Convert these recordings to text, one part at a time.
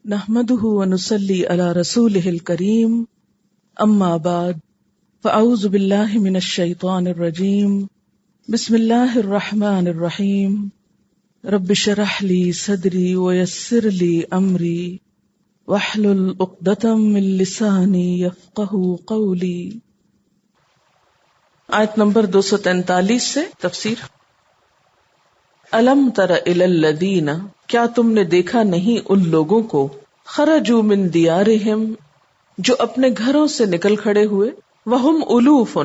نحمده ونصلي على رسوله الكريم اما بعد فاعوذ بالله من الشيطان الرجيم بسم الله الرحمن الرحيم رب اشرح لي صدري ويسر لي امري واحلل عقدة من لساني يفقهوا قولي۔ آیت نمبر 243 سے تفسیر۔ الم تر الی الذین، کیا تم نے دیکھا نہیں ان لوگوں کو، خرجوا من دیارہم، جو اپنے گھروں سے نکل کھڑے ہوئے، وہم الوف،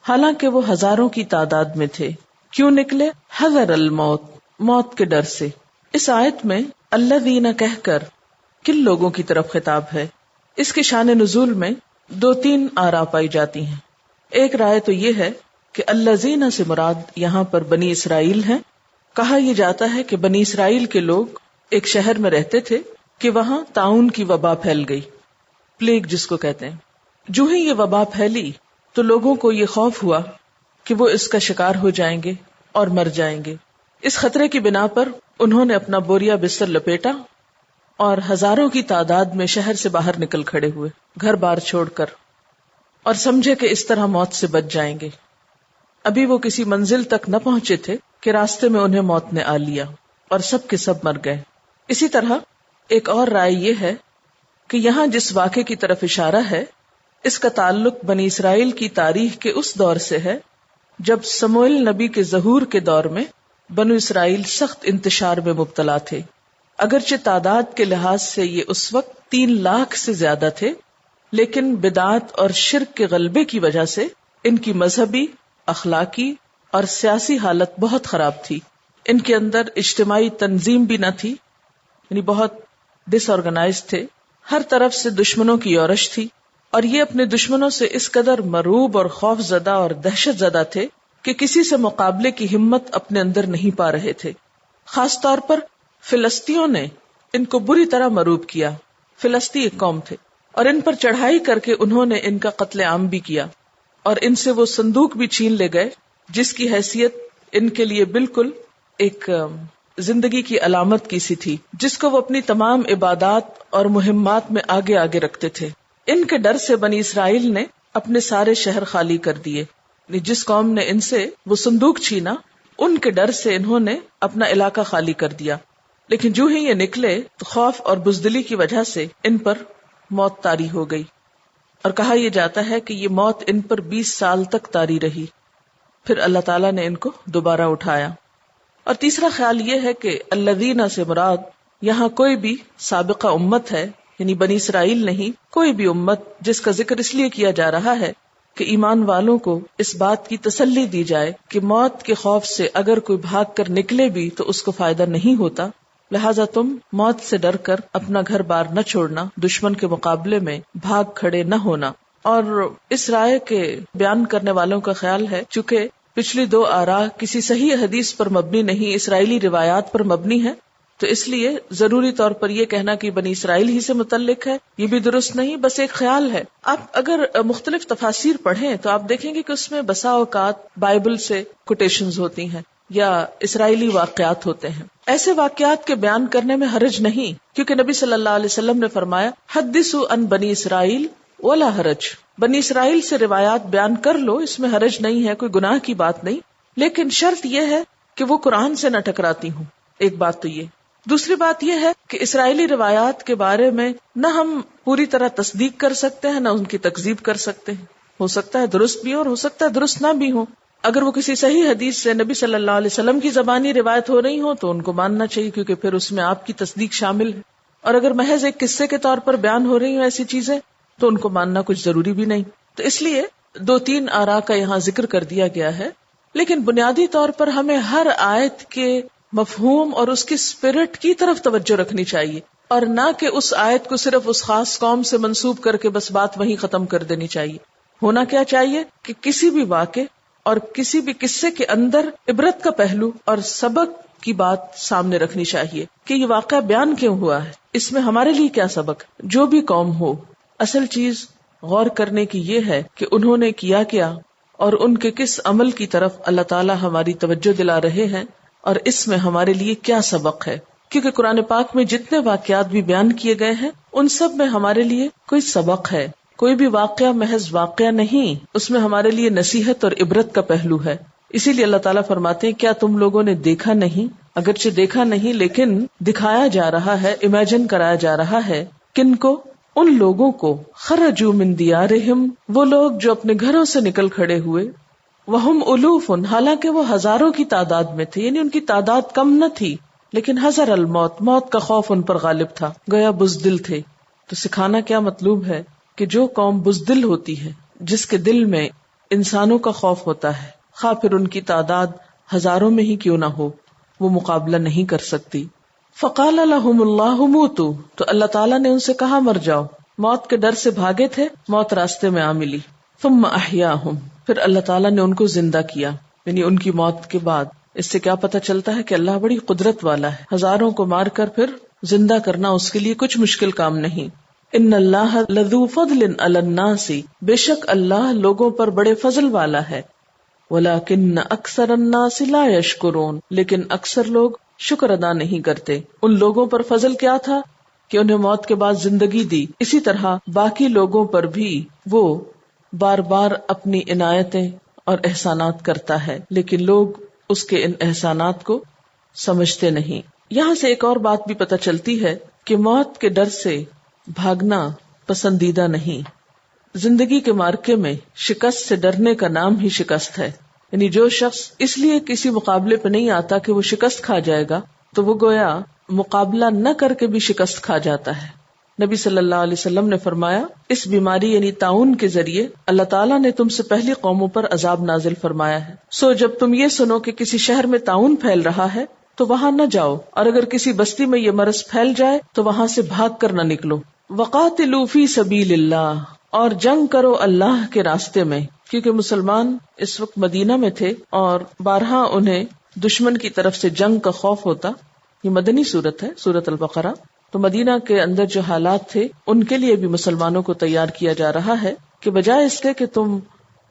حالانکہ وہ ہزاروں کی تعداد میں تھے۔ کیوں نکلے؟ حذر الموت، موت کے ڈر سے۔ اس آیت میں الذین کہہ کر کن لوگوں کی طرف خطاب ہے؟ اس کے شان نزول میں 2-3 آراء پائی جاتی ہیں۔ ایک رائے تو یہ ہے کہ الذین سے مراد یہاں پر بنی اسرائیل ہیں۔ کہا یہ جاتا ہے کہ بنی اسرائیل کے لوگ ایک شہر میں رہتے تھے کہ وہاں طاعون کی وبا پھیل گئی، پلیگ جس کو کہتے ہیں۔ جو ہی یہ وبا پھیلی تو لوگوں کو یہ خوف ہوا کہ وہ اس کا شکار ہو جائیں گے اور مر جائیں گے۔ اس خطرے کی بنا پر انہوں نے اپنا بوریا بستر لپیٹا اور ہزاروں کی تعداد میں شہر سے باہر نکل کھڑے ہوئے، گھر بار چھوڑ کر، اور سمجھے کہ اس طرح موت سے بچ جائیں گے۔ ابھی وہ کسی منزل تک نہ پہنچے تھے کہ راستے میں انہیں موت نے آ لیا اور سب کے سب مر گئے۔ اسی طرح ایک اور رائے یہ ہے کہ یہاں جس واقعے کی طرف اشارہ ہے اس کا تعلق بنی اسرائیل کی تاریخ کے اس دور سے ہے جب سموئیل نبی کے ظہور کے دور میں بنو اسرائیل سخت انتشار میں مبتلا تھے۔ اگرچہ تعداد کے لحاظ سے یہ اس وقت 3 لاکھ سے زیادہ تھے، لیکن بدعات اور شرک کے غلبے کی وجہ سے ان کی مذہبی، اخلاقی اور سیاسی حالت بہت خراب تھی۔ ان کے اندر اجتماعی تنظیم بھی نہ تھی، یعنی بہت ڈس آرگنائز تھے، ہر طرف سے دشمنوں کی یورش تھی، اور یہ اپنے دشمنوں سے اس قدر مرعوب اور خوف زدہ اور دہشت زدہ تھے کہ کسی سے مقابلے کی ہمت اپنے اندر نہیں پا رہے تھے۔ خاص طور پر فلسطینیوں نے ان کو بری طرح مرعوب کیا۔ فلسطین ایک قوم تھے اور ان پر چڑھائی کر کے انہوں نے ان کا قتل عام بھی کیا، اور ان سے وہ صندوق بھی چھین لے گئے جس کی حیثیت ان کے لیے بالکل ایک زندگی کی علامت کی سی تھی، جس کو وہ اپنی تمام عبادات اور مہمات میں آگے آگے رکھتے تھے۔ ان کے ڈر سے بنی اسرائیل نے اپنے سارے شہر خالی کر دیے۔ جس قوم نے ان سے وہ صندوق چھینا، ان کے ڈر سے انہوں نے اپنا علاقہ خالی کر دیا۔ لیکن جو ہی یہ نکلے تو خوف اور بزدلی کی وجہ سے ان پر موت طاری ہو گئی، اور کہا یہ جاتا ہے کہ یہ موت ان پر 20 سال تک طاری رہی۔ پھر اللہ تعالیٰ نے ان کو دوبارہ اٹھایا۔ اور تیسرا خیال یہ ہے کہ الذین سے مراد یہاں کوئی بھی سابقہ امت ہے، یعنی بنی اسرائیل نہیں، کوئی بھی امت جس کا ذکر اس لیے کیا جا رہا ہے کہ ایمان والوں کو اس بات کی تسلی دی جائے کہ موت کے خوف سے اگر کوئی بھاگ کر نکلے بھی تو اس کو فائدہ نہیں ہوتا، لہٰذا تم موت سے ڈر کر اپنا گھر بار نہ چھوڑنا، دشمن کے مقابلے میں بھاگ کھڑے نہ ہونا۔ اور اس رائے کے بیان کرنے والوں کا خیال ہے چونکہ پچھلی 2 آراء کسی صحیح حدیث پر مبنی نہیں، اسرائیلی روایات پر مبنی ہے، تو اس لیے ضروری طور پر یہ کہنا کہ بنی اسرائیل ہی سے متعلق ہے یہ بھی درست نہیں، بس ایک خیال ہے۔ آپ اگر مختلف تفاسیر پڑھیں تو آپ دیکھیں گے کہ اس میں بسا اوقات بائبل سے کوٹیشنز ہوتی ہیں یا اسرائیلی واقعات ہوتے ہیں۔ ایسے واقعات کے بیان کرنے میں حرج نہیں، کیونکہ نبی صلی اللہ علیہ وسلم نے فرمایا حدثوا عن بنی اسرائیل ولا حرج، بنی اسرائیل سے روایات بیان کر لو، اس میں حرج نہیں ہے، کوئی گناہ کی بات نہیں، لیکن شرط یہ ہے کہ وہ قرآن سے نہ ٹکراتی ہوں۔ ایک بات تو یہ، دوسری بات یہ ہے کہ اسرائیلی روایات کے بارے میں نہ ہم پوری طرح تصدیق کر سکتے ہیں نہ ان کی تکذیب کر سکتے ہیں، ہو سکتا ہے درست بھی ہو اور ہو سکتا ہے درست نہ بھی ہو۔ اگر وہ کسی صحیح حدیث سے نبی صلی اللہ علیہ وسلم کی زبانی روایت ہو رہی ہو تو ان کو ماننا چاہیے، کیونکہ پھر اس میں آپ کی تصدیق شامل ہے، اور اگر محض ایک قصے کے طور پر بیان ہو رہی ہوں ایسی چیزیں تو ان کو ماننا کچھ ضروری بھی نہیں۔ تو اس لیے 2-3 آراء کا یہاں ذکر کر دیا گیا ہے، لیکن بنیادی طور پر ہمیں ہر آیت کے مفہوم اور اس کی اسپرٹ کی طرف توجہ رکھنی چاہیے، اور نہ کہ اس آیت کو صرف اس خاص قوم سے منسوب کر کے بس بات وہیں ختم کر دینی چاہیے۔ ہونا کیا چاہیے کہ کسی بھی واقعے اور کسی بھی قصے کے اندر عبرت کا پہلو اور سبق کی بات سامنے رکھنی چاہیے کہ یہ واقعہ بیان کیوں ہوا ہے، اس میں ہمارے لیے کیا سبق۔ جو بھی قوم ہو، اصل چیز غور کرنے کی یہ ہے کہ انہوں نے کیا اور ان کے کس عمل کی طرف اللہ تعالیٰ ہماری توجہ دلا رہے ہیں، اور اس میں ہمارے لیے کیا سبق ہے۔ کیونکہ قرآن پاک میں جتنے واقعات بھی بیان کیے گئے ہیں ان سب میں ہمارے لیے کوئی سبق ہے. کوئی بھی واقعہ محض واقعہ نہیں، اس میں ہمارے لیے نصیحت اور عبرت کا پہلو ہے. اسی لیے اللہ تعالیٰ فرماتے ہیں کیا تم لوگوں نے دیکھا نہیں، اگرچہ دیکھا نہیں لیکن دکھایا جا رہا ہے، امیجن کرایا جا رہا ہے. کن کو؟ ان لوگوں کو خرجوا من دیارہم، وہ لوگ جو اپنے گھروں سے نکل کھڑے ہوئے، وہم الوف، حالانکہ وہ ہزاروں کی تعداد میں تھے، یعنی ان کی تعداد کم نہ تھی لیکن حذر الموت، موت کا خوف ان پر غالب تھا، گویا بزدل تھے. تو سکھانا کیا مطلوب ہے کہ جو قوم بزدل ہوتی ہے، جس کے دل میں انسانوں کا خوف ہوتا ہے، خواہ پھر ان کی تعداد ہزاروں میں ہی کیوں نہ ہو، وہ مقابلہ نہیں کر سکتی. فقال لهم اللہ موتوا، تو اللہ تعالیٰ نے ان سے کہا مر جاؤ. موت کے ڈر سے بھاگے تھے، موت راستے میں آ ملی. ثم احیاہم، پھر اللہ تعالیٰ نے ان کو زندہ کیا، یعنی ان کی موت کے بعد. اس سے کیا پتہ چلتا ہے کہ اللہ بڑی قدرت والا ہے، ہزاروں کو مار کر پھر زندہ کرنا اس کے لیے کچھ مشکل کام نہیں. ان اللہ لذو فضل علی الناس، بے شک اللہ لوگوں پر بڑے فضل والا ہے. ولکن اکثر الناس لا یشکرون، لیکن اکثر لوگ شکر ادا نہیں کرتے. ان لوگوں پر فضل کیا تھا کہ انہیں موت کے بعد زندگی دی، اسی طرح باقی لوگوں پر بھی وہ بار بار اپنی عنایتیں اور احسانات کرتا ہے، لیکن لوگ اس کے ان احسانات کو سمجھتے نہیں. یہاں سے ایک اور بات بھی پتہ چلتی ہے کہ موت کے ڈر سے بھاگنا پسندیدہ نہیں. زندگی کے مارکے میں شکست سے ڈرنے کا نام ہی شکست ہے. یعنی جو شخص اس لیے کسی مقابلے پہ نہیں آتا کہ وہ شکست کھا جائے گا، تو وہ گویا مقابلہ نہ کر کے بھی شکست کھا جاتا ہے. نبی صلی اللہ علیہ وسلم نے فرمایا اس بیماری یعنی طاعون کے ذریعے اللہ تعالیٰ نے تم سے پہلی قوموں پر عذاب نازل فرمایا ہے. سو جب تم یہ سنو کہ کسی شہر میں طاعون پھیل رہا ہے تو وہاں نہ جاؤ، اور اگر کسی بستی میں یہ مرض پھیل جائے تو وہاں سے بھاگ کر نہ نکلو. وقاتلوا فی سبیل اللہ، اور جنگ کرو اللہ کے راستے میں، کیونکہ مسلمان اس وقت مدینہ میں تھے اور بارہا انہیں دشمن کی طرف سے جنگ کا خوف ہوتا. یہ مدنی صورت ہے، سورۃ البقرہ. تو مدینہ کے اندر جو حالات تھے ان کے لیے بھی مسلمانوں کو تیار کیا جا رہا ہے کہ بجائے اس کے کہ تم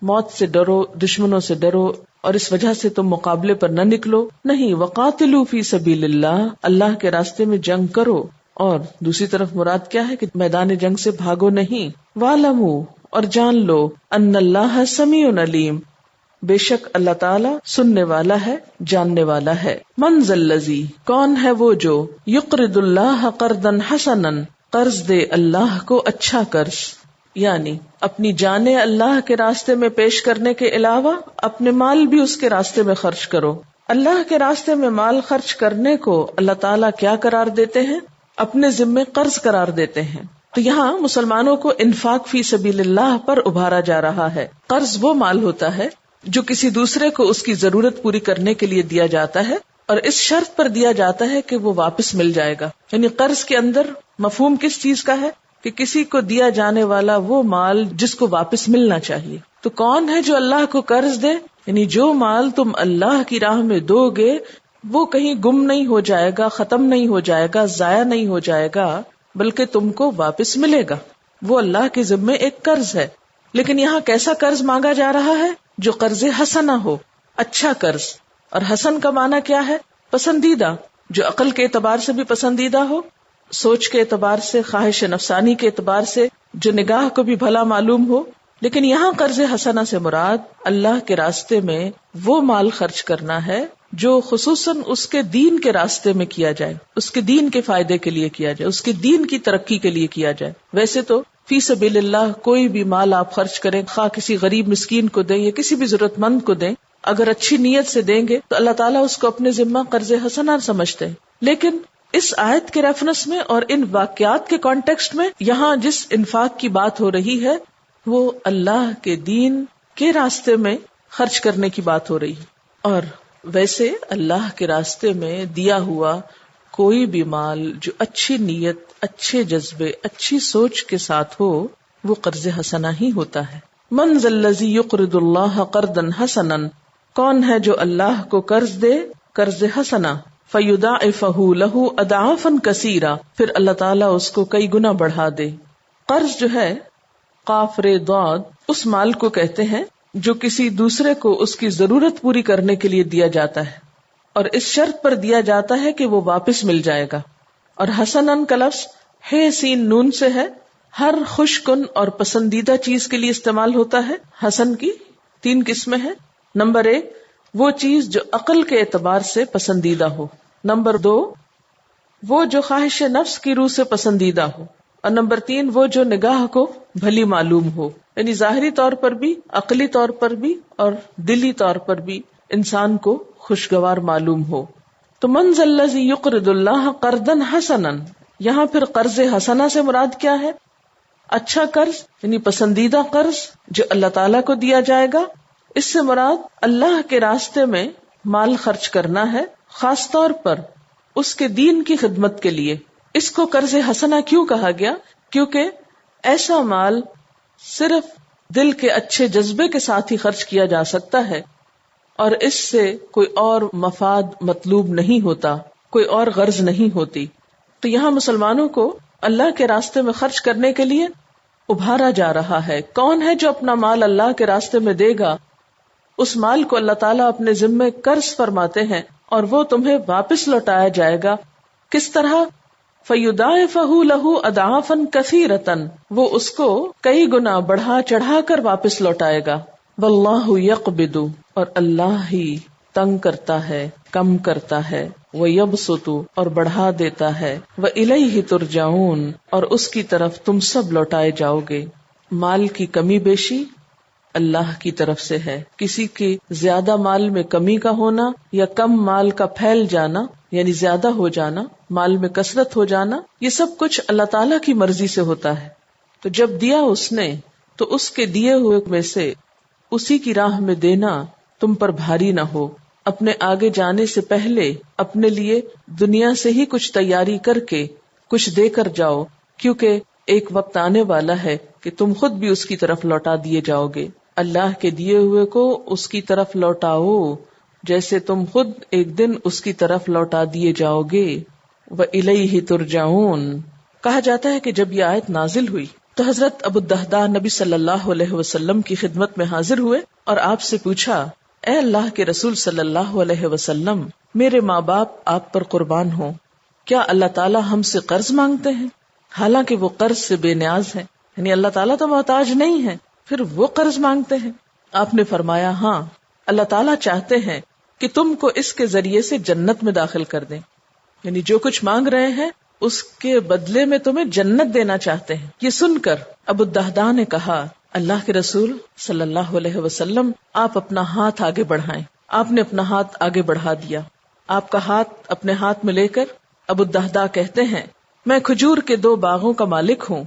موت سے ڈرو، دشمنوں سے ڈرو اور اس وجہ سے تم مقابلے پر نہ نکلو، نہیں، وقاتلوا فی سبیل اللہ، اللہ کے راستے میں جنگ کرو. اور دوسری طرف مراد کیا ہے کہ میدان جنگ سے بھاگو نہیں. وَاعْلَمُوا، اور جان لو، ان اللہ سمیع علیم، بے شک اللہ تعالیٰ سننے والا ہے، جاننے والا ہے. من ذا الذی، کون ہے وہ جو یقرض اللہ قرضا حسنا، قرض دے اللہ کو اچھا قرض، یعنی اپنی جانیں اللہ کے راستے میں پیش کرنے کے علاوہ اپنے مال بھی اس کے راستے میں خرچ کرو. اللہ کے راستے میں مال خرچ کرنے کو اللہ تعالیٰ کیا قرار دیتے ہیں؟ اپنے ذمے قرض قرار دیتے ہیں. تو یہاں مسلمانوں کو انفاق فی سبیل اللہ پر ابھارا جا رہا ہے. قرض وہ مال ہوتا ہے جو کسی دوسرے کو اس کی ضرورت پوری کرنے کے لیے دیا جاتا ہے اور اس شرط پر دیا جاتا ہے کہ وہ واپس مل جائے گا. یعنی قرض کے اندر مفہوم کس چیز کا ہے کہ کسی کو دیا جانے والا وہ مال جس کو واپس ملنا چاہیے. تو کون ہے جو اللہ کو قرض دے؟ یعنی جو مال تم اللہ کی راہ میں دو گے وہ کہیں گم نہیں ہو جائے گا، ختم نہیں ہو جائے گا، ضائع نہیں ہو جائے گا، بلکہ تم کو واپس ملے گا. وہ اللہ کے ذمے ایک قرض ہے. لیکن یہاں کیسا قرض مانگا جا رہا ہے؟ جو قرض حسنہ ہو، اچھا قرض. اور حسن کا معنی کیا ہے؟ پسندیدہ، جو عقل کے اعتبار سے بھی پسندیدہ ہو، سوچ کے اعتبار سے، خواہش نفسانی کے اعتبار سے، جو نگاہ کو بھی بھلا معلوم ہو. لیکن یہاں قرض حسنہ سے مراد اللہ کے راستے میں وہ مال خرچ کرنا ہے جو خصوصاً اس کے دین کے راستے میں کیا جائے، اس کے دین کے فائدے کے لیے کیا جائے، اس کے دین کی ترقی کے لیے کیا جائے. ویسے تو فی سبیل اللہ کوئی بھی مال آپ خرچ کریں، خواہ کسی غریب مسکین کو دیں یا کسی بھی ضرورت مند کو دیں، اگر اچھی نیت سے دیں گے تو اللہ تعالیٰ اس کو اپنے ذمہ قرض حسنہ سمجھتے ہیں. لیکن اس آیت کے ریفرنس میں اور ان واقعات کے کانٹیکسٹ میں یہاں جس انفاق کی بات ہو رہی ہے وہ اللہ کے دین کے راستے میں خرچ کرنے کی بات ہو رہی ہے. اور ویسے اللہ کے راستے میں دیا ہوا کوئی بھی مال جو اچھی نیت، اچھے جذبے، اچھی سوچ کے ساتھ ہو وہ قرض حسنہ ہی ہوتا ہے. من ذا الذی یقرض اللہ قرضا حسنا، کون ہے جو اللہ کو قرض دے قرض حسنہ، فیضاعفہ لہ اضعافا کثیرا، پھر اللہ تعالیٰ اس کو کئی گنا بڑھا دے. قرض جو ہے قاف ر ضاد اس مال کو کہتے ہیں جو کسی دوسرے کو اس کی ضرورت پوری کرنے کے لیے دیا جاتا ہے. اور اس شرط پر دیا جاتا ہے کہ وہ واپس مل جائے گا. اور حسنن کا لفظ ہے سین نون سے ہے، ہر خوش کن اور پسندیدہ چیز کے لیے استعمال ہوتا ہے. حسن کی 3 قسمیں ہیں. نمبر 1 وہ چیز جو عقل کے اعتبار سے پسندیدہ ہو. نمبر 2 وہ جو خواہش نفس کی روح سے پسندیدہ ہو. اور نمبر 3 وہ جو نگاہ کو بھلی معلوم ہو، یعنی ظاہری طور پر بھی، عقلی طور پر بھی اور دلی طور پر بھی انسان کو خوشگوار معلوم ہو. تو من ذا الذی یقرض اللہ قرضا حسنا، یہاں پھر قرض حسنہ سے مراد کیا ہے؟ اچھا قرض یعنی پسندیدہ قرض جو اللہ تعالیٰ کو دیا جائے گا. اس سے مراد اللہ کے راستے میں مال خرچ کرنا ہے، خاص طور پر اس کے دین کی خدمت کے لیے. اس کو قرض حسنہ کیوں کہا گیا؟ کیونکہ ایسا مال صرف دل کے اچھے جذبے کے ساتھ ہی خرچ کیا جا سکتا ہے، اور اس سے کوئی اور مفاد مطلوب نہیں ہوتا، کوئی اور غرض نہیں ہوتی. تو یہاں مسلمانوں کو اللہ کے راستے میں خرچ کرنے کے لیے ابھارا جا رہا ہے. کون ہے جو اپنا مال اللہ کے راستے میں دے گا؟ اس مال کو اللہ تعالیٰ اپنے ذمے قرض فرماتے ہیں اور وہ تمہیں واپس لوٹایا جائے گا. کس طرح؟ فَيُضَاعِفَهُ لَهُ أَضْعَافًا كَثِيرَةً، وہ اس کو کئی گنا بڑھا چڑھا کر واپس لوٹائے گا. وَاللَّهُ يَقْبِضُ، اور اللہ ہی تنگ کرتا ہے، کم کرتا ہے. وَيَبْسُطُ، اور بڑھا دیتا ہے. وَإِلَيْهِ تُرْجَعُونَ، اور اس کی طرف تم سب لوٹائے جاؤ گے. مال کی کمی بیشی اللہ کی طرف سے ہے. کسی کی زیادہ مال میں کمی کا ہونا یا کم مال کا پھیل جانا یعنی زیادہ ہو جانا، مال میں کثرت ہو جانا، یہ سب کچھ اللہ تعالیٰ کی مرضی سے ہوتا ہے. تو جب دیا اس نے تو اس کے دیے ہوئے میں سے اسی کی راہ میں دینا تم پر بھاری نہ ہو. اپنے آگے جانے سے پہلے اپنے لیے دنیا سے ہی کچھ تیاری کر کے کچھ دے کر جاؤ، کیونکہ ایک وقت آنے والا ہے کہ تم خود بھی اس کی طرف لوٹا دیے جاؤ گے. اللہ کے دیے ہوئے کو اس کی طرف لوٹاؤ جیسے تم خود ایک دن اس کی طرف لوٹا دیے جاؤ گے. وَإِلَيْهِ تُرْجَعُونَ. کہا جاتا ہے کہ جب یہ آیت نازل ہوئی تو حضرت ابو الدہداء نبی صلی اللہ علیہ وسلم کی خدمت میں حاضر ہوئے اور آپ سے پوچھا، اے اللہ کے رسول صلی اللہ علیہ وسلم، میرے ماں باپ آپ پر قربان ہوں، کیا اللہ تعالیٰ ہم سے قرض مانگتے ہیں؟ حالانکہ وہ قرض سے بے نیاز ہیں، یعنی اللہ تعالیٰ تو محتاج نہیں ہے، پھر وہ قرض مانگتے ہیں؟ آپ نے فرمایا، ہاں، اللہ تعالیٰ چاہتے ہیں کہ تم کو اس کے ذریعے سے جنت میں داخل کر دیں، یعنی جو کچھ مانگ رہے ہیں اس کے بدلے میں تمہیں جنت دینا چاہتے ہیں. یہ سن کر ابو الدہداء نے کہا، اللہ کے رسول صلی اللہ علیہ وسلم، آپ اپنا ہاتھ آگے بڑھائیں. آپ نے اپنا ہاتھ آگے بڑھا دیا. آپ کا ہاتھ اپنے ہاتھ میں لے کر ابو الدہداء کہتے ہیں، میں کھجور کے 2 باغوں کا مالک ہوں،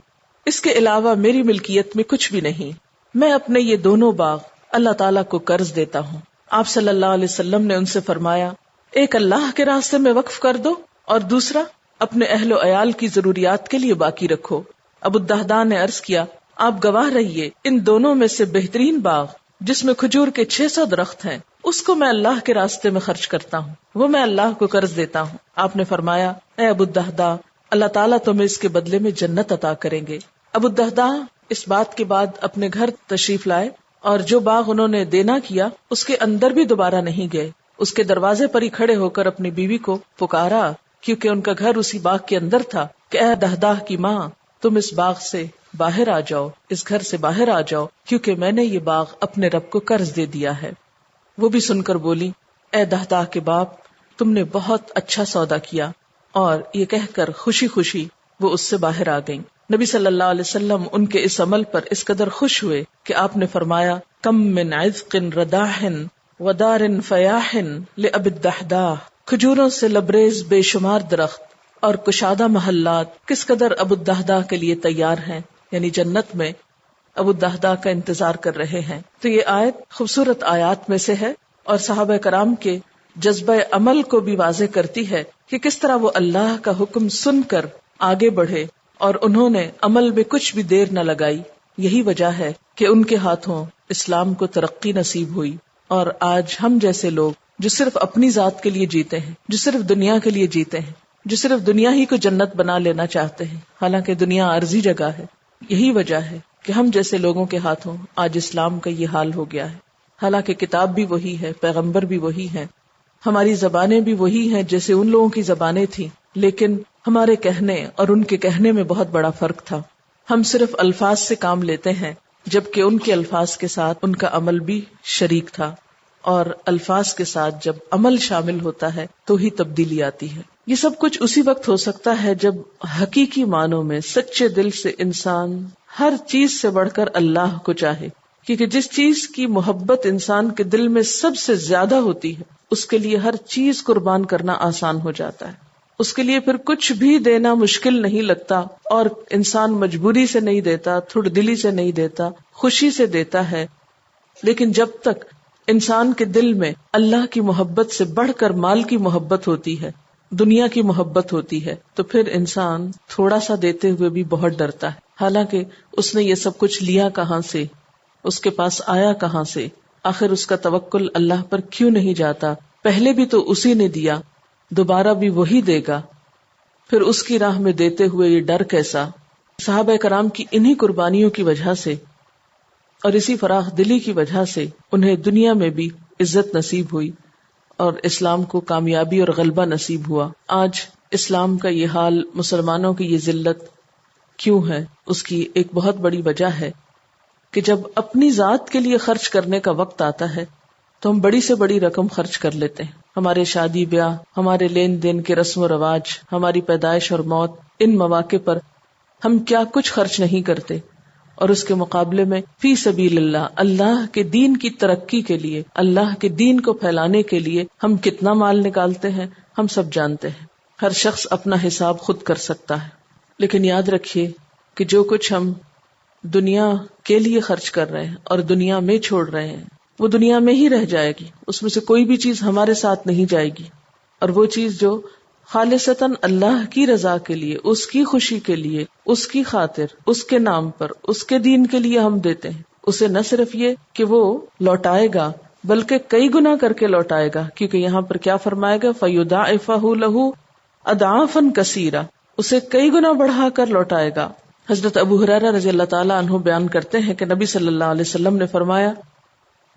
اس کے علاوہ میری ملکیت میں کچھ بھی نہیں. میں اپنے یہ دونوں باغ اللہ تعالیٰ کو قرض دیتا ہوں. آپ صلی اللہ علیہ وسلم نے ان سے فرمایا، ایک اللہ کے راستے میں وقف کر دو اور دوسرا اپنے اہل و عیال کی ضروریات کے لیے باقی رکھو. ابو الدہداء نے عرض کیا، آپ گواہ رہیے، ان دونوں میں سے بہترین باغ جس میں کھجور کے 600 درخت ہیں، اس کو میں اللہ کے راستے میں خرچ کرتا ہوں، وہ میں اللہ کو قرض دیتا ہوں. آپ نے فرمایا، اے ابو الدہداء، اللہ تعالیٰ تمہیں اس کے بدلے میں جنت عطا کریں گے. ابو الدہداء اس بات کے بعد اپنے گھر تشریف لائے اور جو باغ انہوں نے دینا کیا اس کے اندر بھی دوبارہ نہیں گئے. اس کے دروازے پر ہی کھڑے ہو کر اپنی بیوی کو پکارا، کیونکہ ان کا گھر اسی باغ کے اندر تھا، کہ اے دہداء کی ماں، تم اس باغ سے باہر آ جاؤ، اس گھر سے باہر آ جاؤ، کیونکہ میں نے یہ باغ اپنے رب کو قرض دے دیا ہے. وہ بھی سن کر بولی، اے دہداء کے باپ، تم نے بہت اچھا سودا کیا. اور یہ کہہ کر خوشی خوشی وہ اس سے باہر آ گئیں. نبی صلی اللہ علیہ وسلم ان کے اس عمل پر اس قدر خوش ہوئے کہ آپ نے فرمایا، کم من عذق رداح ودار فیاح لأبی الدہداء، کھجوروں سے لبریز بے شمار درخت اور کشادہ محلات کس قدر ابو الدہداء کے لیے تیار ہیں، یعنی جنت میں ابو الدہداء کا انتظار کر رہے ہیں. تو یہ آیت خوبصورت آیات میں سے ہے اور صحابہ کرام کے جذبہ عمل کو بھی واضح کرتی ہے کہ کس طرح وہ اللہ کا حکم سن کر آگے بڑھے اور انہوں نے عمل میں کچھ بھی دیر نہ لگائی. یہی وجہ ہے کہ ان کے ہاتھوں اسلام کو ترقی نصیب ہوئی. اور آج ہم جیسے لوگ جو صرف اپنی ذات کے لیے جیتے ہیں، جو صرف دنیا کے لیے جیتے ہیں، جو صرف دنیا ہی کو جنت بنا لینا چاہتے ہیں، حالانکہ دنیا عارضی جگہ ہے، یہی وجہ ہے کہ ہم جیسے لوگوں کے ہاتھوں آج اسلام کا یہ حال ہو گیا ہے. حالانکہ کتاب بھی وہی ہے، پیغمبر بھی وہی ہے، ہماری زبانیں بھی وہی ہیں جیسے ان لوگوں کی زبانیں تھیں، لیکن ہمارے کہنے اور ان کے کہنے میں بہت بڑا فرق تھا. ہم صرف الفاظ سے کام لیتے ہیں، جبکہ ان کے الفاظ کے ساتھ ان کا عمل بھی شریک تھا، اور الفاظ کے ساتھ جب عمل شامل ہوتا ہے تو ہی تبدیلی آتی ہے. یہ سب کچھ اسی وقت ہو سکتا ہے جب حقیقی معنوں میں سچے دل سے انسان ہر چیز سے بڑھ کر اللہ کو چاہے، کیونکہ جس چیز کی محبت انسان کے دل میں سب سے زیادہ ہوتی ہے اس کے لیے ہر چیز قربان کرنا آسان ہو جاتا ہے. اس کے لیے پھر کچھ بھی دینا مشکل نہیں لگتا، اور انسان مجبوری سے نہیں دیتا، تھوڑ دلی سے نہیں دیتا، خوشی سے دیتا ہے. لیکن جب تک انسان کے دل میں اللہ کی محبت سے بڑھ کر مال کی محبت ہوتی ہے، دنیا کی محبت ہوتی ہے، تو پھر انسان تھوڑا سا دیتے ہوئے بھی بہت ڈرتا ہے. حالانکہ اس نے یہ سب کچھ لیا کہاں سے، اس کے پاس آیا کہاں سے، آخر اس کا توکل اللہ پر کیوں نہیں جاتا؟ پہلے بھی تو اسی نے دیا، دوبارہ بھی وہی دے گا، پھر اس کی راہ میں دیتے ہوئے یہ ڈر کیسا؟ صحابہ کرام کی انہی قربانیوں کی وجہ سے اور اسی فراخ دلی کی وجہ سے انہیں دنیا میں بھی عزت نصیب ہوئی اور اسلام کو کامیابی اور غلبہ نصیب ہوا. آج اسلام کا یہ حال، مسلمانوں کی یہ ذلت کیوں ہے؟ اس کی ایک بہت بڑی وجہ ہے کہ جب اپنی ذات کے لیے خرچ کرنے کا وقت آتا ہے تو ہم بڑی سے بڑی رقم خرچ کر لیتے ہیں. ہمارے شادی بیاہ، ہمارے لین دین کے رسم و رواج، ہماری پیدائش اور موت، ان مواقع پر ہم کیا کچھ خرچ نہیں کرتے، اور اس کے مقابلے میں فی سبیل اللہ، اللہ کے دین کی ترقی کے لیے، اللہ کے دین کو پھیلانے کے لیے ہم کتنا مال نکالتے ہیں ہم سب جانتے ہیں. ہر شخص اپنا حساب خود کر سکتا ہے. لیکن یاد رکھیے کہ جو کچھ ہم دنیا کے لیے خرچ کر رہے ہیں اور دنیا میں چھوڑ رہے ہیں وہ دنیا میں ہی رہ جائے گی، اس میں سے کوئی بھی چیز ہمارے ساتھ نہیں جائے گی. اور وہ چیز جو خالصتاً اللہ کی رضا کے لیے، اس کی خوشی کے لیے، اس کی خاطر، اس کے نام پر، اس کے دین کے لیے ہم دیتے ہیں، اسے نہ صرف یہ کہ وہ لوٹائے گا بلکہ کئی گنا کر کے لوٹائے گا. کیونکہ یہاں پر کیا فرمائے گا؟ فَيُضَاعِفَهُ لَهُ أَضْعَافًا كَثِيرًا، اسے کئی گنا بڑھا کر لوٹائے گا. حضرت ابو ہریرہ رضی اللہ تعالیٰ عنہ بیان کرتے ہیں کہ نبی صلی اللہ علیہ وسلم نے فرمایا،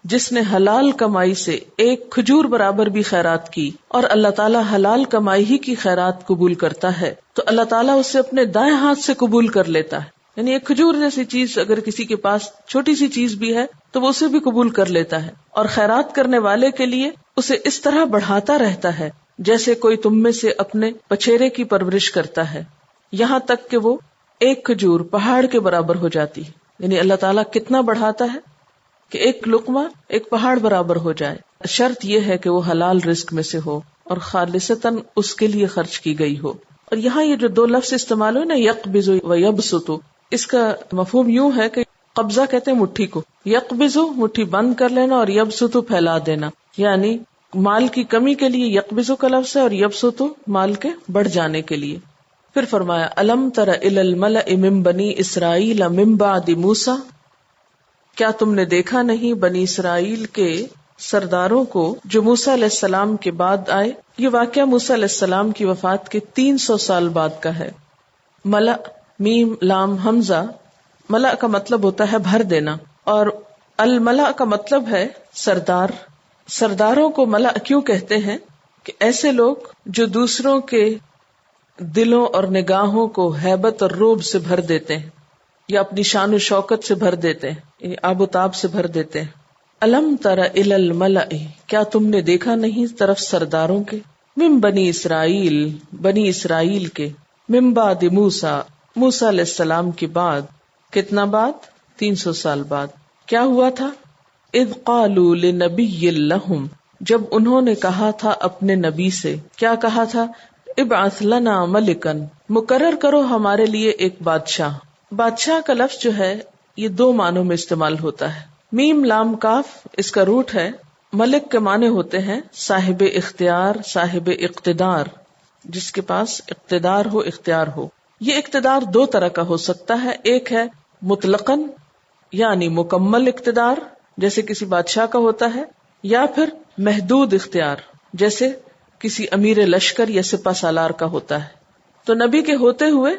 جس نے حلال کمائی سے ایک کھجور برابر بھی خیرات کی، اور اللہ تعالیٰ حلال کمائی ہی کی خیرات قبول کرتا ہے، تو اللہ تعالیٰ اسے اپنے دائیں ہاتھ سے قبول کر لیتا ہے. یعنی ایک کھجور جیسی چیز اگر کسی کے پاس چھوٹی سی چیز بھی ہے تو وہ اسے بھی قبول کر لیتا ہے، اور خیرات کرنے والے کے لیے اسے اس طرح بڑھاتا رہتا ہے جیسے کوئی تم میں سے اپنے پچھیرے کی پرورش کرتا ہے، یہاں تک کہ وہ ایک کھجور پہاڑ کے برابر ہو جاتی ہے. یعنی اللہ تعالیٰ کتنا بڑھاتا ہے کہ ایک لقمہ ایک پہاڑ برابر ہو جائے. شرط یہ ہے کہ وہ حلال رزق میں سے ہو اور خالصتاً اس کے لیے خرچ کی گئی ہو. اور یہاں یہ جو دو لفظ استعمال ہوئے نا، یقبض و یبسط، اس کا مفہوم یوں ہے کہ قبضہ کہتے ہیں مٹھی کو، یقبض مٹھی بند کر لینا اور یبسط پھیلا دینا. یعنی مال کی کمی کے لیے یقبض کا لفظ ہے اور یبسط مال کے بڑھ جانے کے لیے. پھر فرمایا الم تر الی الملأ من بنی اسرائیل من بعد موسیٰ، کیا تم نے دیکھا نہیں بنی اسرائیل کے سرداروں کو جو موسیٰ علیہ السلام کے بعد آئے. یہ واقعہ موسیٰ علیہ السلام کی وفات کے 300 سال بعد کا ہے. ملأ، میم لام حمزہ، ملأ کا مطلب ہوتا ہے بھر دینا، اور الملأ کا مطلب ہے سردار. سرداروں کو ملأ کیوں کہتے ہیں؟ کہ ایسے لوگ جو دوسروں کے دلوں اور نگاہوں کو ہیبت اور رعب سے بھر دیتے ہیں، یا اپنی شان و شوکت سے بھر دیتے ہیں، آب و تاب سے بھر دیتے ہیں. الم تر الی الملأ، کیا تم نے دیکھا نہیں طرف سرداروں کے، من بنی اسرائیل، بنی اسرائیل کے، من بعد موسیٰ، موسیٰ علیہ السلام کے بعد. کتنا بعد؟ 300 سال بعد. کیا ہوا تھا؟ اذ قالوا لنبی لہم، جب انہوں نے کہا تھا اپنے نبی سے. کیا کہا تھا؟ ابعث لنا ملکن، مقرر کرو ہمارے لیے ایک بادشاہ. بادشاہ کا لفظ جو ہے یہ 2 معنوں میں استعمال ہوتا ہے. میم لام کاف اس کا روٹ ہے. ملک کے معنی ہوتے ہیں صاحب اختیار، صاحب اقتدار، جس کے پاس اقتدار ہو، اختیار ہو. یہ اقتدار 2 طرح کا ہو سکتا ہے. ایک ہے مطلقاً یعنی مکمل اقتدار جیسے کسی بادشاہ کا ہوتا ہے، یا پھر محدود اختیار جیسے کسی امیر لشکر یا سپہ سالار کا ہوتا ہے. تو نبی کے ہوتے ہوئے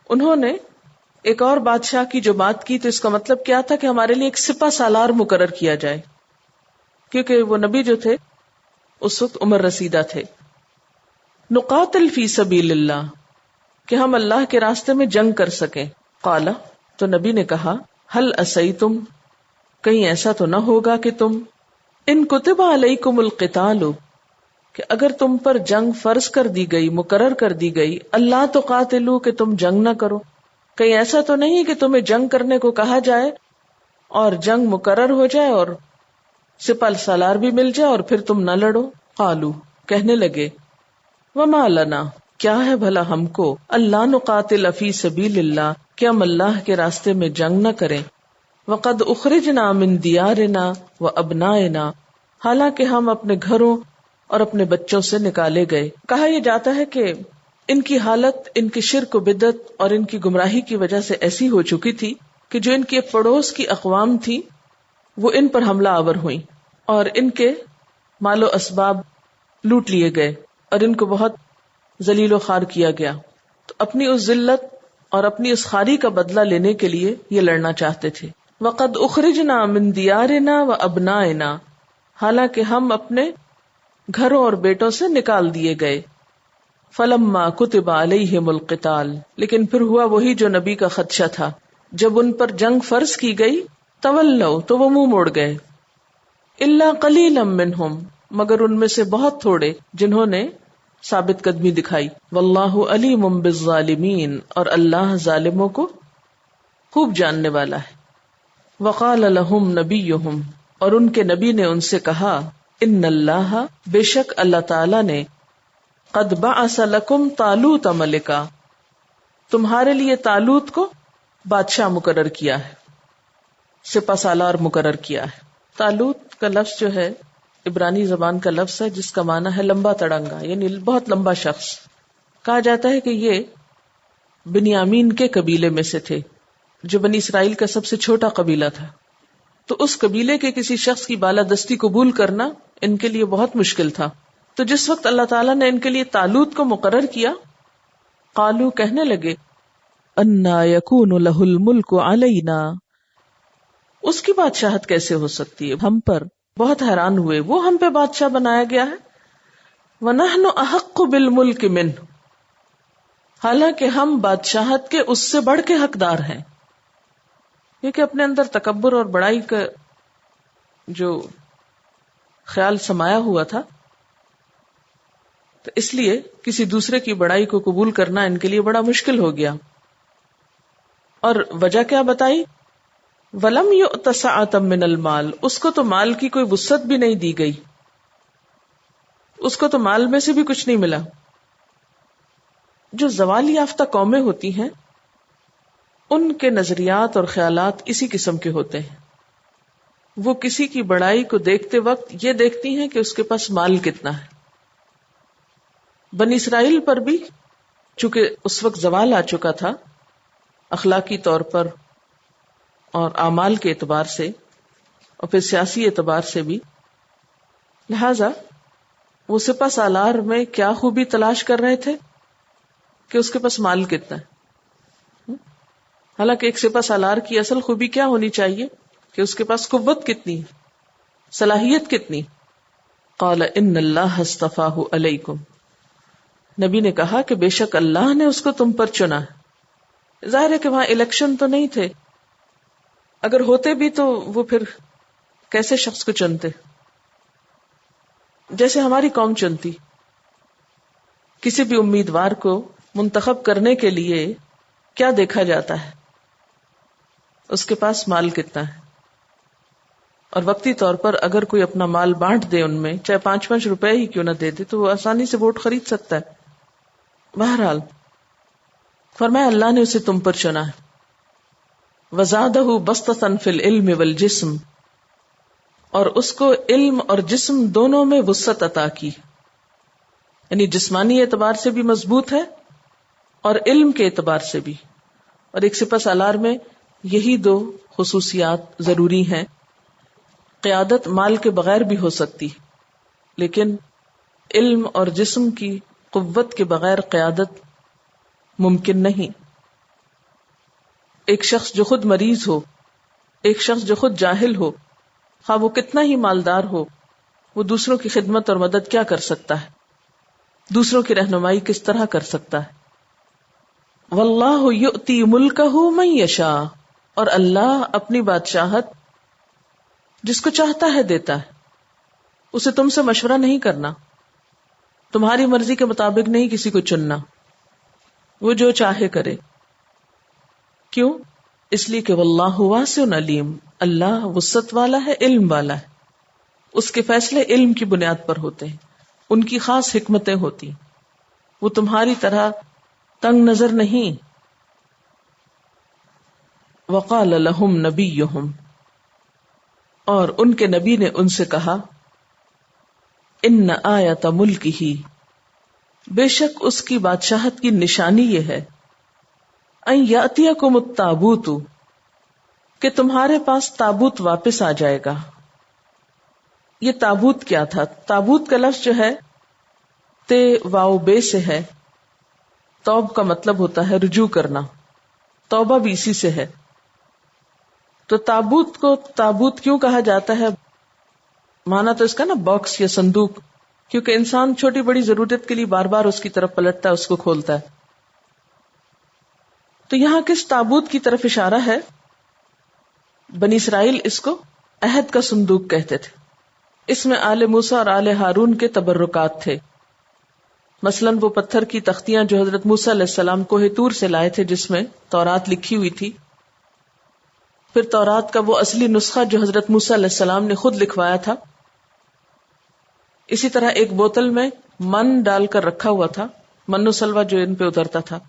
انہوں نے ایک اور بادشاہ کی جو بات کی تو اس کا مطلب کیا تھا کہ ہمارے لیے ایک سپہ سالار مقرر کیا جائے، کیونکہ وہ نبی جو تھے اس وقت عمر رسیدہ تھے. نقاتل فی سبیل اللہ، کہ ہم اللہ کے راستے میں جنگ کر سکیں. قال، تو نبی نے کہا، هل اسیتم، کہیں ایسا تو نہ ہوگا کہ تم، ان کتب علیکم القتال، کہ اگر تم پر جنگ فرض کر دی گئی، مقرر کر دی گئی، اللہ تو قاتلو، کہ تم جنگ نہ کرو، کہیں ایسا تو نہیں کہ تمہیں جنگ کرنے کو کہا جائے اور جنگ مقرر ہو جائے اور سپہ سالار بھی مل جائے اور پھر تم نہ لڑو. قالو، کہنے لگے، وما لنا، کیا ہے بھلا ہم کو، اللہ نقاتل فی سبیل اللہ، کہ ہم اللہ کے راستے میں جنگ نہ کریں، وقد اخرجنا من دیارنا وابنائنا، حالانکہ ہم اپنے گھروں اور اپنے بچوں سے نکالے گئے. کہا یہ جاتا ہے کہ ان کی حالت ان کی شرک و بدعت اور ان کی گمراہی کی وجہ سے ایسی ہو چکی تھی کہ جو ان کے پڑوس کی اقوام تھی وہ ان پر حملہ آور ہوئیں اور ان کے مال و اسباب لوٹ لیے گئے اور ان کو بہت ذلیل و خوار کیا گیا. تو اپنی اس ذلت اور اپنی اس خواری کا بدلہ لینے کے لیے یہ لڑنا چاہتے تھے. وقد اخرجنا من دیارنا وابنائنا، حالانکہ ہم اپنے گھروں اور بیٹوں سے نکال دیے گئے. فلما کتب علیہم القتال، لیکن پھر ہوا وہی جو نبی کا خدشہ تھا، جب ان پر جنگ فرض کی گئی، تولوا، تو وہ منہ موڑ گئے. الا قلیلا منہم، مگر ان میں سے بہت تھوڑے جنہوں نے ثابت قدمی دکھائی. واللہ علیم بالظالمین، اور اللہ ظالموں کو خوب جاننے والا ہے. وقال لهم نبیہم، اور ان کے نبی نے ان سے کہا، ان اللہ، بے شک اللہ تعالی نے، قد بعث لکم طالوت ملکا، تمہارے لیے طالوت کو بادشاہ مقرر کیا ہے، سپہ سالار مقرر کیا ہے. طالوت کا لفظ جو ہے عبرانی زبان کا لفظ ہے جس کا معنی ہے لمبا تڑنگا، یعنی بہت لمبا شخص. کہا جاتا ہے کہ یہ بنیامین کے قبیلے میں سے تھے جو بنی اسرائیل کا سب سے چھوٹا قبیلہ تھا. تو اس قبیلے کے کسی شخص کی بالادستی قبول کرنا ان کے لیے بہت مشکل تھا. تو جس وقت اللہ تعالیٰ نے ان کے لیے طالوت کو مقرر کیا، قالو، کہنے لگے، انا یکون لہ الملک علینا، اس کی بادشاہت کیسے ہو سکتی ہے ہم پر. بہت حیران ہوئے، وہ ہم پہ بادشاہ بنایا گیا ہے. ونحن احق بالملک منہ، حالانکہ ہم بادشاہت کے اس سے بڑھ کے حقدار ہیں. یہ کہ اپنے اندر تکبر اور بڑائی کا جو خیال سمایا ہوا تھا، تو اس لیے کسی دوسرے کی بڑائی کو قبول کرنا ان کے لیے بڑا مشکل ہو گیا. اور وجہ کیا بتائی؟ وَلَمْ يُؤْتَ سَعَةً مِّنَ الْمَالِ، اس کو تو مال کی کوئی وسعت بھی نہیں دی گئی، اس کو تو مال میں سے بھی کچھ نہیں ملا. جو زوال یافتہ قومیں ہوتی ہیں ان کے نظریات اور خیالات اسی قسم کے ہوتے ہیں. وہ کسی کی بڑائی کو دیکھتے وقت یہ دیکھتی ہیں کہ اس کے پاس مال کتنا ہے. بنی اسرائیل پر بھی چونکہ اس وقت زوال آ چکا تھا اخلاقی طور پر اور اعمال کے اعتبار سے اور پھر سیاسی اعتبار سے بھی، لہذا وہ سپہ سالار میں کیا خوبی تلاش کر رہے تھے کہ اس کے پاس مال کتنا ہے. حالانکہ ایک سپہ سالار کی اصل خوبی کیا ہونی چاہیے کہ اس کے پاس قوت کتنی، صلاحیت کتنی. قال ان اللہ اصطفاہ علیکم، نبی نے کہا کہ بے شک اللہ نے اس کو تم پر چنا ہے. ظاہر ہے کہ وہاں الیکشن تو نہیں تھے، اگر ہوتے بھی تو وہ پھر کیسے شخص کو چنتے؟ جیسے ہماری قوم چنتی. کسی بھی امیدوار کو منتخب کرنے کے لیے کیا دیکھا جاتا ہے؟ اس کے پاس مال کتنا ہے. اور وقتی طور پر اگر کوئی اپنا مال بانٹ دے، ان میں چاہے 5 روپے ہی کیوں نہ دے دے، تو وہ آسانی سے ووٹ خرید سکتا ہے. بہرحال فرمایا اللہ نے اسے تم پر چنا ہے. وزادہ بسطۃ فی العلم والجسم، اور اس کو علم اور جسم دونوں میں وسعت عطا کی، یعنی جسمانی اعتبار سے بھی مضبوط ہے اور علم کے اعتبار سے بھی. اور ایک سپہ سالار میں یہی 2 خصوصیات ضروری ہیں. قیادت مال کے بغیر بھی ہو سکتی، لیکن علم اور جسم کی قوت کے بغیر قیادت ممکن نہیں. ایک شخص جو خود مریض ہو، ایک شخص جو خود جاہل ہو، خواہ وہ کتنا ہی مالدار ہو، وہ دوسروں کی خدمت اور مدد کیا کر سکتا ہے، دوسروں کی رہنمائی کس طرح کر سکتا ہے۔ واللہ یؤتی ملکہ من یشاء، اور اللہ اپنی بادشاہت جس کو چاہتا ہے دیتا ہے، اسے تم سے مشورہ نہیں کرنا، تمہاری مرضی کے مطابق نہیں کسی کو چننا، وہ جو چاہے کرے۔ کیوں؟ اس لیے کہ واللہ واسع علیم، اللہ وسعت والا ہے، علم والا ہے، اس کے فیصلے علم کی بنیاد پر ہوتے ہیں، ان کی خاص حکمتیں ہوتی، وہ تمہاری طرح تنگ نظر نہیں۔ وقال لهم نبیہم، اور ان کے نبی نے ان سے کہا، ان آیت ملکہ، بے شک اس کی بادشاہت کی نشانی یہ ہے، ان یاتیکم التابوت، کہ تمہارے پاس تابوت واپس آ جائے گا۔ یہ تابوت کیا تھا؟ تابوت کا لفظ جو ہے تے واو بے سے ہے، توب کا مطلب ہوتا ہے رجوع کرنا، توبہ بھی اسی سے ہے۔ تو تابوت کو تابوت کیوں کہا جاتا ہے؟ مانا تو اس کا نا باکس یا صندوق، کیونکہ انسان چھوٹی بڑی ضرورت کے لیے بار بار اس کی طرف پلٹتا ہے، اس کو کھولتا ہے۔ تو یہاں کس تابوت کی طرف اشارہ ہے؟ بنی اسرائیل اس کو عہد کا صندوق کہتے تھے، اس میں آل موسیٰ اور آل ہارون کے تبرکات تھے۔ مثلاً وہ پتھر کی تختیاں جو حضرت موسیٰ علیہ السلام کوہ طور سے لائے تھے، جس میں تورات لکھی ہوئی تھی، پھر تورات کا وہ اصلی نسخہ جو حضرت موسیٰ علیہ السلام نے خود لکھوایا تھا۔ اسی طرح ایک بوتل میں من ڈال کر رکھا ہوا تھا، من و سلوہ جو ان پہ اترتا تھا۔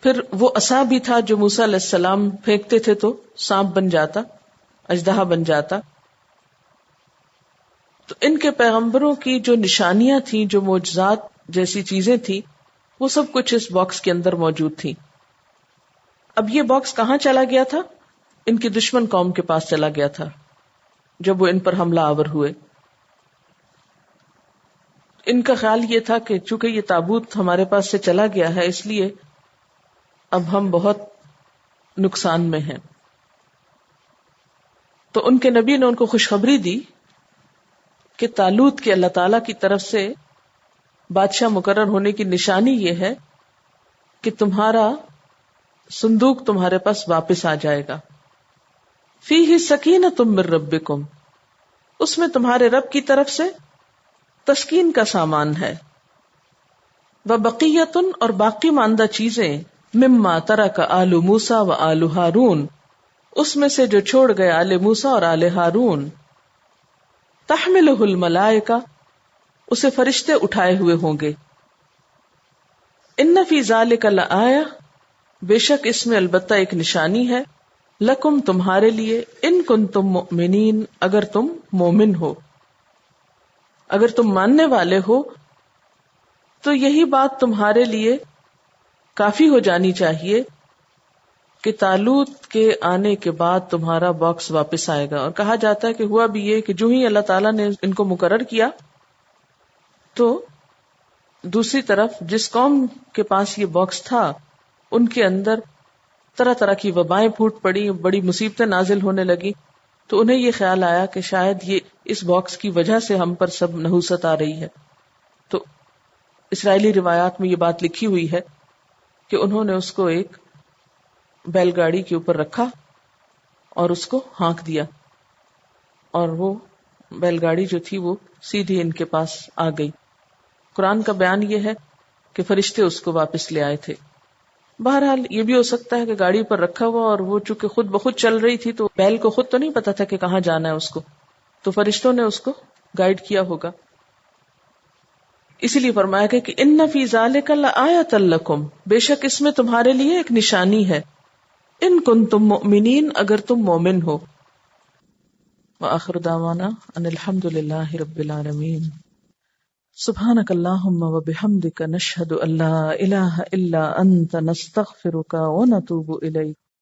پھر وہ عصا بھی تھا جو موسیٰ علیہ السلام پھینکتے تھے تو سانپ بن جاتا، اژدہا بن جاتا۔ تو ان کے پیغمبروں کی جو نشانیاں تھیں، جو معجزات جیسی چیزیں تھیں، وہ سب کچھ اس باکس کے اندر موجود تھی۔ اب یہ باکس کہاں چلا گیا تھا؟ ان کی دشمن قوم کے پاس چلا گیا تھا جب وہ ان پر حملہ آور ہوئے۔ ان کا خیال یہ تھا کہ چونکہ یہ تابوت ہمارے پاس سے چلا گیا ہے، اس لیے اب ہم بہت نقصان میں ہیں۔ تو ان کے نبی نے ان کو خوشخبری دی کہ طالوت کے اللہ تعالیٰ کی طرف سے بادشاہ مقرر ہونے کی نشانی یہ ہے کہ تمہارا صندوق تمہارے پاس واپس آ جائے گا۔ فیہ سکینۃ من ربکم، اس میں تمہارے رب کی طرف سے تسکین کا سامان ہے۔ وبقیۃ، اور باقی ماندہ چیزیں، مما ترک آل موسیٰ و آل ہارون، اس میں سے جو چھوڑ گئے آل موسیٰ اور آل ہارون۔ تحملہ الملائکہ، اسے فرشتے اٹھائے ہوئے ہوں گے۔ ان فی ذلک لآیہ، بے شک اس میں البتہ ایک نشانی ہے، لکم تمہارے لیے، ان کنتم مؤمنین، اگر تم مومن ہو، اگر تم ماننے والے ہو تو یہی بات تمہارے لیے کافی ہو جانی چاہیے کہ طالوت کے آنے کے بعد تمہارا باکس واپس آئے گا۔ اور کہا جاتا ہے کہ ہوا بھی یہ کہ جو ہی اللہ تعالیٰ نے ان کو مقرر کیا تو دوسری طرف جس قوم کے پاس یہ باکس تھا ان کے اندر طرح طرح کی وبائیں پھوٹ پڑی، بڑی مصیبتیں نازل ہونے لگی۔ تو انہیں یہ خیال آیا کہ شاید یہ اس باکس کی وجہ سے ہم پر سب نحوست آ رہی ہے۔ تو اسرائیلی روایات میں یہ بات لکھی ہوئی ہے کہ انہوں نے اس کو ایک بیل گاڑی کے اوپر رکھا اور اس کو ہانک دیا، اور وہ بیل گاڑی جو تھی وہ سیدھی ان کے پاس آ گئی۔ قرآن کا بیان یہ ہے کہ فرشتے اس کو واپس لے آئے تھے۔ بہرحال یہ بھی ہو سکتا ہے کہ گاڑی پر رکھا ہوا اور وہ چونکہ خود بخود چل رہی تھی تو بیل کو خود تو نہیں پتا تھا کہ کہاں جانا ہے اس کو، تو فرشتوں نے اس کو گائیڈ کیا ہوگا۔ اسی لیے فرمایا گیا کہ ان فی ذلک لآیۃ لکم، بے شک اس میں تمہارے لیے ایک نشانی ہے، ان کنتم مؤمنین، اگر تم مومن ہو۔ وآخر دعوانا ان الحمد للہ رب العالمین۔ سبحانک اللہم وبحمدک، نشہد ان لا الہ الا انت، نستغفرک ونتوب الیک۔